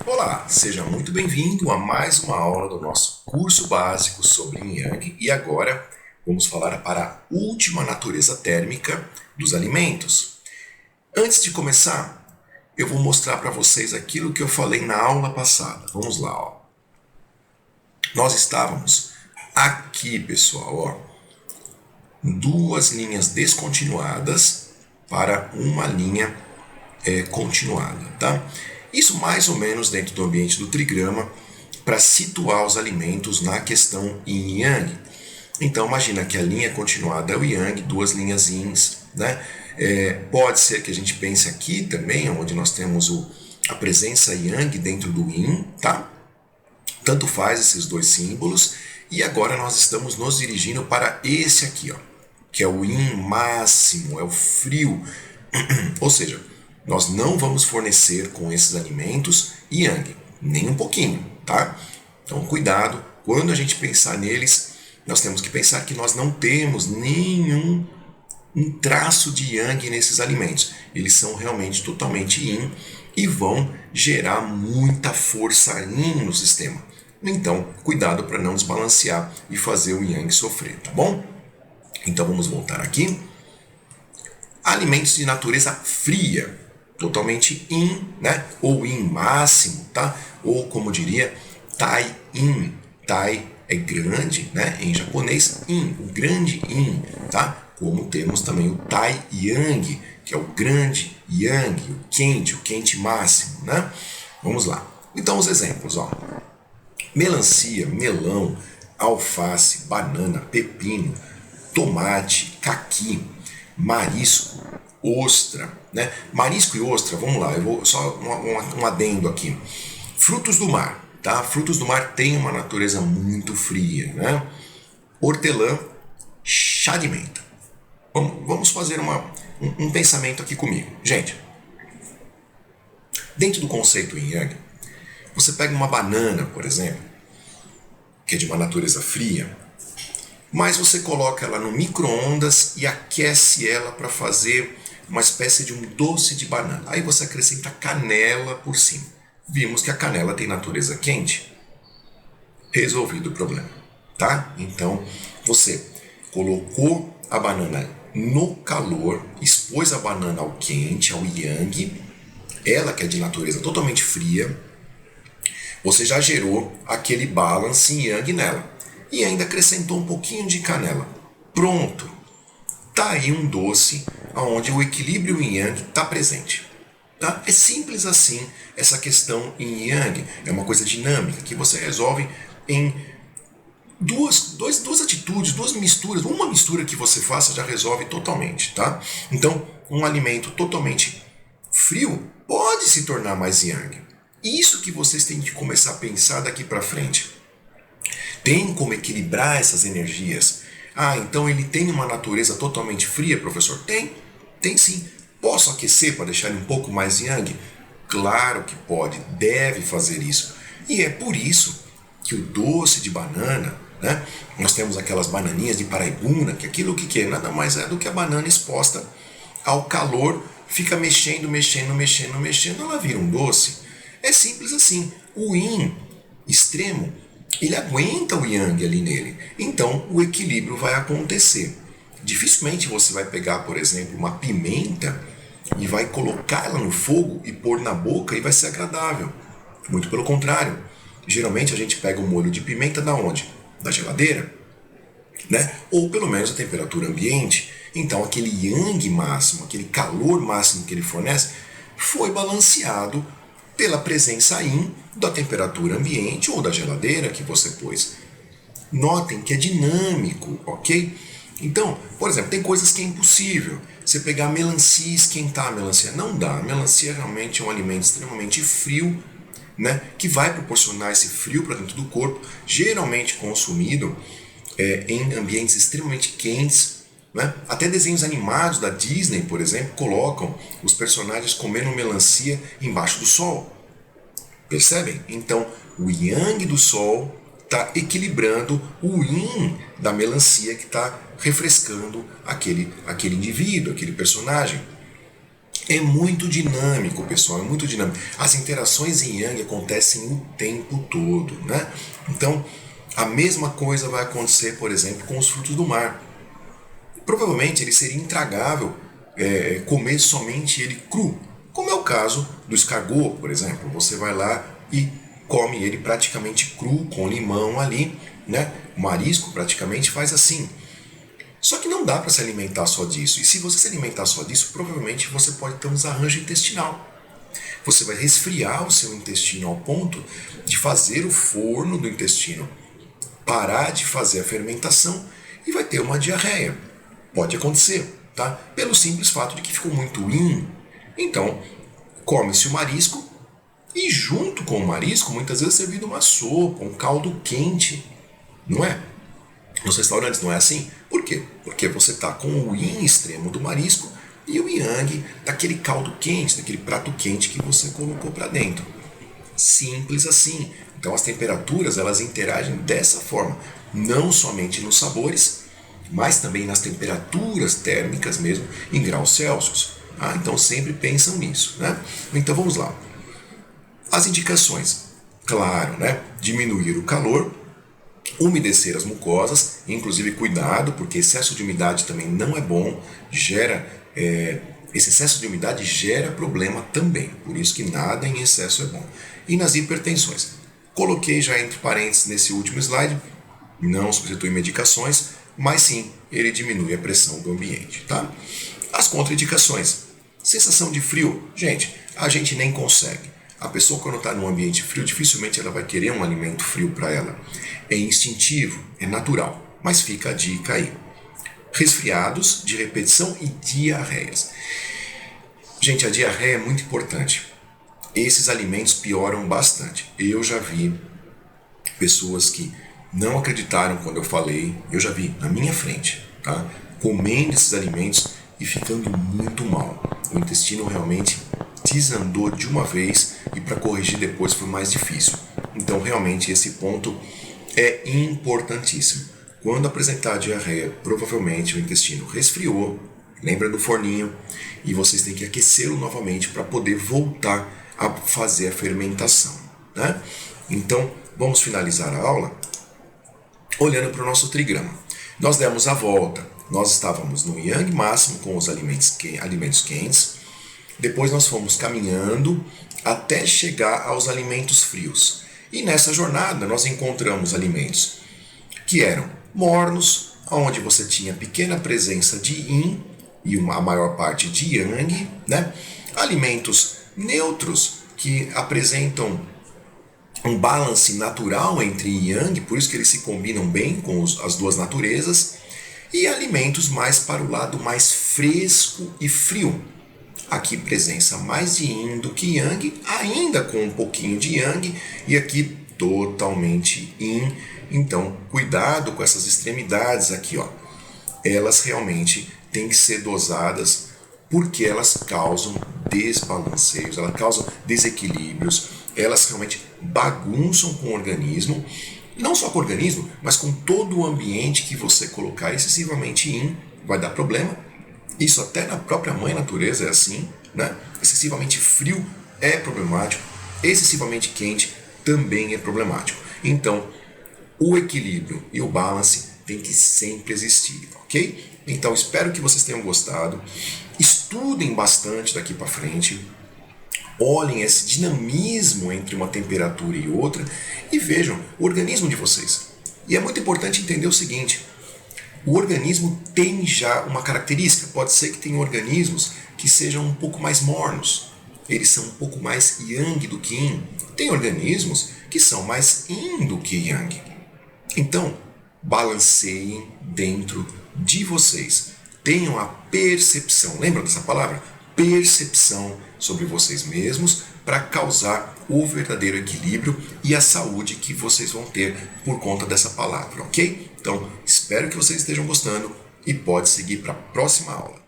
Olá, seja muito bem-vindo a mais uma aula do nosso curso básico sobre Yin Yang e agora vamos falar para a última natureza térmica dos alimentos. Antes de começar, eu vou mostrar para vocês aquilo que eu falei na aula passada. Vamos lá, ó. Nós estávamos aqui, pessoal, ó, duas linhas descontinuadas para uma linha continuada, tá? Isso mais ou menos dentro do ambiente do trigrama para situar os alimentos na questão Yin e Yang. Então imagina que a linha continuada é o Yang, duas linhas Yins, né? Pode ser que a gente pense aqui também, onde nós temos a presença Yang dentro do Yin, tá? Tanto faz esses dois símbolos. E agora nós estamos nos dirigindo para esse aqui, ó, que é o Yin máximo, é o frio. Ou seja, nós não vamos fornecer com esses alimentos Yang, nem um pouquinho, tá? Então cuidado, quando a gente pensar neles, nós temos que pensar que nós não temos nenhum traço de Yang nesses alimentos. Eles são realmente totalmente Yin e vão gerar muita força Yin no sistema. Então, cuidado para não desbalancear e fazer o Yang sofrer, tá bom? Então vamos voltar aqui. Alimentos de natureza fria, totalmente Yin, né? Ou Yin máximo, tá? Ou como diria, Tai Yin. Tai é grande, né? Em japonês, Yin, o grande Yin, tá? Como temos também o Tai Yang, que é o grande Yang, o quente máximo, né? Vamos lá. Então os exemplos, ó. Melancia, melão, alface, banana, pepino, tomate, caqui, marisco, ostra, né? Marisco e ostra, vamos lá, eu vou só um adendo aqui. Frutos do mar, tá? Frutos do mar têm uma natureza muito fria, né? Hortelã, chá de menta. Vamos fazer um pensamento aqui comigo. Gente, dentro do conceito Yin Yang, você pega uma banana, por exemplo, que é de uma natureza fria, mas você coloca ela no micro-ondas e aquece ela para fazer uma espécie de um doce de banana. Aí você acrescenta canela por cima. Vimos que a canela tem natureza quente. Resolvido o problema, tá? Então, você colocou a banana no calor, expôs a banana ao quente, ao Yang, ela que é de natureza totalmente fria, você já gerou aquele balance Yang nela. E ainda acrescentou um pouquinho de canela. Pronto! Tá aí um doce onde o equilíbrio Yin Yang está presente. Tá? É simples assim essa questão Yin Yang. É uma coisa dinâmica que você resolve em duas atitudes, duas misturas. Uma mistura que você faça já resolve totalmente. Tá? Então, um alimento totalmente frio pode se tornar mais Yang. Isso que vocês têm que começar a pensar daqui para frente. Tem como equilibrar essas energias? Ah, então ele tem uma natureza totalmente fria, professor? Tem sim. Posso aquecer para deixar ele um pouco mais Yang? Claro que pode, deve fazer isso. E é por isso que o doce de banana, né? Nós temos aquelas bananinhas de paraibuna, que aquilo que é nada mais é do que a banana exposta ao calor, fica mexendo, ela vira um doce. É simples assim. O Yin extremo, ele aguenta o Yang ali nele. Então, o equilíbrio vai acontecer. Dificilmente você vai pegar, por exemplo, uma pimenta e vai colocar ela no fogo e pôr na boca e vai ser agradável. Muito pelo contrário. Geralmente a gente pega o molho de pimenta da onde? Da geladeira, né? Ou pelo menos a temperatura ambiente. Então, aquele Yang máximo, aquele calor máximo que ele fornece, foi balanceado pela presença Yin da temperatura ambiente ou da geladeira que você pôs. Notem que é dinâmico, ok? Então, por exemplo, tem coisas que é impossível. Você pegar a melancia e esquentar a melancia. Não dá. A melancia realmente é um alimento extremamente frio, né? Que vai proporcionar esse frio para dentro do corpo, geralmente consumido em ambientes extremamente quentes. Né? Até desenhos animados da Disney, por exemplo, colocam os personagens comendo melancia embaixo do sol. Percebem? Então, o Yang do sol está equilibrando o Yin da melancia que está refrescando aquele indivíduo, aquele personagem. É muito dinâmico, pessoal, é muito dinâmico. As interações em Yang acontecem o tempo todo, né? Então, a mesma coisa vai acontecer, por exemplo, com os frutos do mar. Provavelmente ele seria intragável comer somente ele cru, como é o caso do escargot, por exemplo. Você vai lá e come ele praticamente cru, com limão ali, né? O marisco praticamente faz assim. Só que não dá para se alimentar só disso. E se você se alimentar só disso, provavelmente você pode ter um desarranjo intestinal. Você vai resfriar o seu intestino ao ponto de fazer o forno do intestino parar de fazer a fermentação e vai ter uma diarreia. Pode acontecer, tá? Pelo simples fato de que ficou muito lean. Então, come-se o marisco e junto com o marisco, muitas vezes é servido uma sopa, um caldo quente, não é? Nos restaurantes não é assim? Por quê? Porque você está com o yin extremo do marisco e o yang daquele caldo quente, daquele prato quente que você colocou para dentro. Simples assim. Então as temperaturas elas interagem dessa forma, não somente nos sabores, mas também nas temperaturas térmicas mesmo, em graus Celsius. Então sempre pensam nisso, né? Então vamos lá. As indicações, claro, né? Diminuir o calor, umedecer as mucosas, inclusive cuidado, porque excesso de umidade também não é bom, esse excesso de umidade gera problema também, por isso que nada em excesso é bom. E nas hipertensões, coloquei já entre parênteses nesse último slide, não substitui medicações, mas sim, ele diminui a pressão do ambiente, tá? As contraindicações, sensação de frio, a gente nem consegue. A pessoa quando está num ambiente frio, dificilmente ela vai querer um alimento frio para ela. É instintivo, é natural, mas fica a dica aí. Resfriados de repetição e diarreias. Gente, a diarreia é muito importante. Esses alimentos pioram bastante. Eu já vi pessoas que não acreditaram quando eu falei, eu já vi na minha frente, tá? Comendo esses alimentos e ficando muito mal. O intestino realmente desandou de uma vez e para corrigir depois foi mais difícil. Então realmente esse ponto é importantíssimo. Quando apresentar diarreia, provavelmente o intestino resfriou, lembra do forninho, e vocês têm que aquecê-lo novamente para poder voltar a fazer a fermentação, né? Então vamos finalizar a aula olhando para o nosso trigrama. Nós demos a volta, nós estávamos no Yang máximo com os alimentos quentes, depois nós fomos caminhando até chegar aos alimentos frios. E nessa jornada nós encontramos alimentos que eram mornos, onde você tinha pequena presença de Yin e a maior parte de Yang, né? Alimentos neutros que apresentam um balance natural entre Yin e Yang, por isso que eles se combinam bem com as duas naturezas, e alimentos mais para o lado mais fresco e frio. Aqui presença mais de Yin do que Yang, ainda com um pouquinho de Yang, e aqui totalmente Yin. Então, cuidado com essas extremidades aqui, ó. Elas realmente têm que ser dosadas porque elas causam desbalanceios, elas causam desequilíbrios, elas realmente bagunçam com o organismo, não só com o organismo, mas com todo o ambiente que você colocar excessivamente Yin, vai dar problema. Isso até na própria mãe natureza é assim, né? Excessivamente frio é problemático, excessivamente quente também é problemático. Então, o equilíbrio e o balance tem que sempre existir, ok? Então, espero que vocês tenham gostado. Estudem bastante daqui para frente. Olhem esse dinamismo entre uma temperatura e outra e vejam o organismo de vocês. E é muito importante entender o seguinte: o organismo tem já uma característica. Pode ser que tenha organismos que sejam um pouco mais mornos. Eles são um pouco mais Yang do que Yin. Tem organismos que são mais Yin do que Yang. Então, balanceiem dentro de vocês. Tenham a percepção, lembra dessa palavra? Percepção sobre vocês mesmos para causar o verdadeiro equilíbrio e a saúde que vocês vão ter por conta dessa palavra, ok? Então, espero que vocês estejam gostando e pode seguir para a próxima aula.